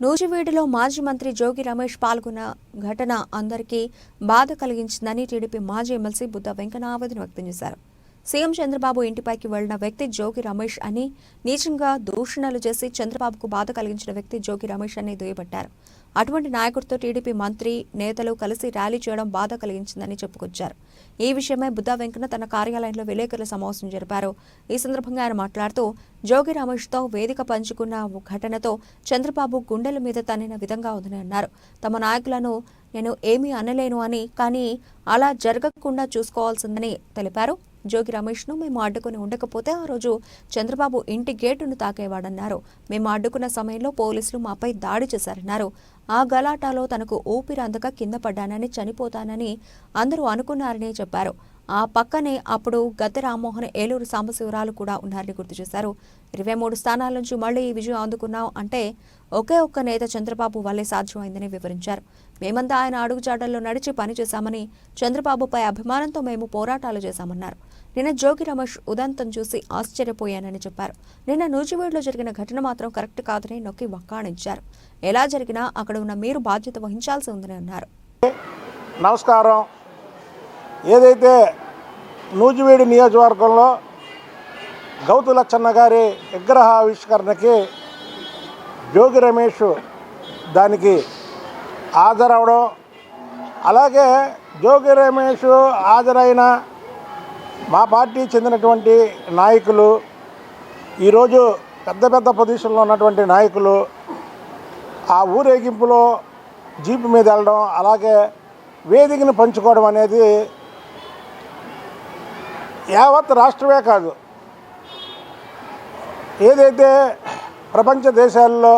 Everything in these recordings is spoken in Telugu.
నూజివీడులో మాజీ మంత్రి జోగి రమేష్ పాల్గొన్న ఘటన అందరికీ బాధ కలిగించిందని టీడీపీ మాజీ ఎమ్మెల్సీ బుద్ధా వెంకన్న ఆవేదన వ్యక్తం చేశారు. సీఎం చంద్రబాబు ఇంటిపైకి వెళ్లిన వ్యక్తి జోగి రమేష్ అని, నీచంగా దూషణలు చేసి చంద్రబాబుకు బాధ కలిగించిన వ్యక్తి జోగి రమేష్ అని దుయ్యబట్టారు. అటువంటి నాయకుడితో టీడీపీ మంత్రి నేతలు కలిసి ర్యాలీ చేయడం బాధ కలిగించిందని చెప్పుకొచ్చారు. ఈ విషయమై బుద్ధా వెంకన్న తన కార్యాలయంలో విలేకరుల సమావేశం జరిపారు. ఈ సందర్భంగా ఆయన మాట్లాడుతూ జోగి రమేష్తో వేదిక పంచుకున్న ఘటనతో చంద్రబాబు గుండెల మీద తన్నిన విధంగా ఉందని అన్నారు. తమ నాయకులను నేను ఏమీ అనలేను అని, కానీ అలా జరగకుండా చూసుకోవాల్సిందని తెలిపారు. జోగి రమేష్ను మేము అడ్డుకుని ఉండకపోతే ఆ రోజు చంద్రబాబు ఇంటి గేటును తాకేవాడన్నారు. మేము అడ్డుకున్న సమయంలో పోలీసులు మాపై దాడి చేశారన్నారు. ఆ గలాటాలో తనకు ఊపిరి అందక కింద పడ్డానని, చనిపోతానని అందరూ అనుకున్నారని చెప్పారు. ఆ పక్కనే అప్పుడు గద్దె రామ్మోహన్, ఏలూరు సాంబశివరాలు కూడా ఉన్నారని గుర్తు చేశారు. 23 స్థానాల నుంచి మళ్లీ ఈ విజయం అందుకున్నాం అంటే ఒకే ఒక్క నేత చంద్రబాబు వల్లే సాధ్యమైందని వివరించారు. మేమంతా ఆయన అడుగుజాడల్లో నడిచి పనిచేశామని, చంద్రబాబుపై అభిమానంతో మేము పోరాటాలు చేశామన్నారు. నిన్న జోగి రమేష్ ఉదంతం చూసి ఆశ్చర్యపోయానని చెప్పారు. నిన్న నూజివీడులో జరిగిన ఘటన మాత్రం కరెక్ట్ కాదని నొక్కి వక్కాణించారు. ఎలా జరిగినా అక్కడ ఉన్న మీరు బాధ్యత వహించాల్సి ఉందని అన్నారు. నమస్కారం. ఏదైతే నూజివీడు నియోజకవర్గంలో గౌతు లచ్చన్న గారి విగ్రహ ఆవిష్కరణకి జోగి రమేష్ దానికి హాజరవడం, అలాగే జోగి రమేష్ హాజరైన మా పార్టీ చెందినటువంటి నాయకులు, ఈరోజు పెద్ద పెద్ద పొజిషన్లో ఉన్నటువంటి నాయకులు ఆ ఊరేగింపులో జీపు మీద వెళ్ళడం, అలాగే వేదికను పంచుకోవడం అనేది యావత్ రాష్ట్రమే కాదు, ఏదైతే ప్రపంచ దేశాల్లో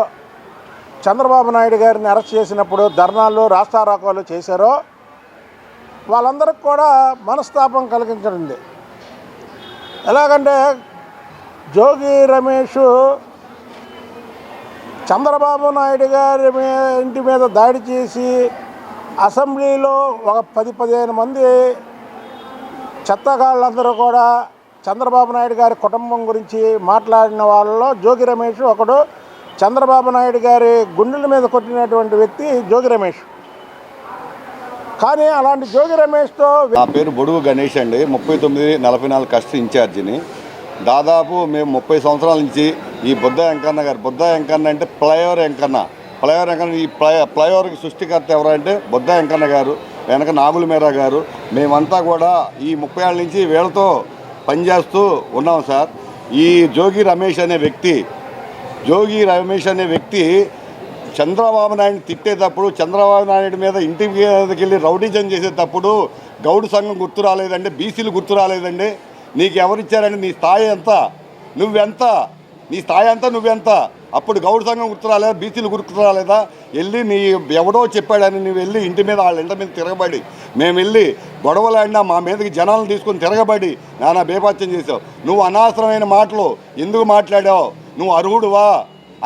చంద్రబాబు నాయుడు గారిని అరెస్ట్ చేసినప్పుడు ధర్నాలు, రాస్తారోకోలు చేశారో వాళ్ళందరికీ కూడా మనస్తాపం కలిగించండి. ఎలాగంటే జోగి రమేష్ చంద్రబాబు నాయుడు గారి ఇంటి మీద దాడి చేసి అసెంబ్లీలో ఒక 10-15 మంది చెత్తగాళ్ళందరూ కూడా చంద్రబాబు నాయుడు గారి కుటుంబం గురించి మాట్లాడిన వాళ్ళలో జోగి రమేష్ ఒకడు. చంద్రబాబు నాయుడు గారి గుండెల మీద కొట్టినటువంటి వ్యక్తి జోగి రమేష్. కానీ అలాంటి జోగి రమేష్తో నా పేరు బొడుగు గణేష్ అండి. 39-44 కష్ట ఇన్ఛార్జిని. దాదాపు మేము 30 సంవత్సరాల నుంచి ఈ బుద్ధ వెంకన్న అంటే ఫ్లైఓవర్ వెంకన్న ఈ ఫ్లైఓవర్కి సృష్టికర్త ఎవరంటే బుద్ధ వెంకన్న గారు, వెనక నాగుల మీరా గారు. మేమంతా కూడా ఈ 30 ఏళ్ళ నుంచి వీళ్ళతో పనిచేస్తూ ఉన్నాం సార్. ఈ జోగి రమేష్ అనే వ్యక్తి చంద్రబాబు నాయుడు తిట్టేటప్పుడు, చంద్రబాబు నాయుడు మీద ఇంటి మీదకి వెళ్ళి రౌడీజం చేసేటప్పుడు గౌడు సంఘం గుర్తు రాలేదండి, బీసీలు గుర్తు రాలేదండి. నీకు ఎవరిచ్చారండి? నీ స్థాయి ఎంత, నువ్వెంత, నీ స్థాయి అంతా నువ్వెంత? అప్పుడు గౌడు సంఘం గుర్తు రాలేదా, బీసీలు గుర్తు రాలేదా? వెళ్ళి నీ ఎవడో చెప్పాడని నువ్వు వెళ్ళి ఇంటి మీద వాళ్ళ ఇంటి మీద తిరగబడి, మేము వెళ్ళి గొడవలాడినా మా మీదకి జనాలను తీసుకొని తిరగబడి నానా బేపాత్యం చేసావు. నువ్వు అనవసరమైన మాటలు ఎందుకు మాట్లాడావు? నువ్వు అర్హుడువా?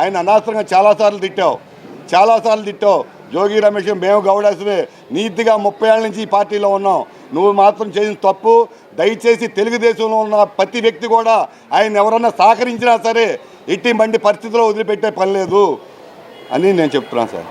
ఆయన అనవసరంగా చాలాసార్లు తిట్టావు. జోగి రమేష్, మేము గౌడాసమే నీతిగా 30 ఏళ్ళ నుంచి ఈ పార్టీలో ఉన్నాం. నువ్వు మాత్రం చేసిన తప్పు. దయచేసి తెలుగుదేశంలో ఉన్న ప్రతి వ్యక్తి కూడా ఆయన ఎవరన్నా సహకరించినా సరే ఎట్టి మండి పరిస్థితిలో వదిలిపెట్టే పని లేదు అని నేను చెప్తున్నాను సార్.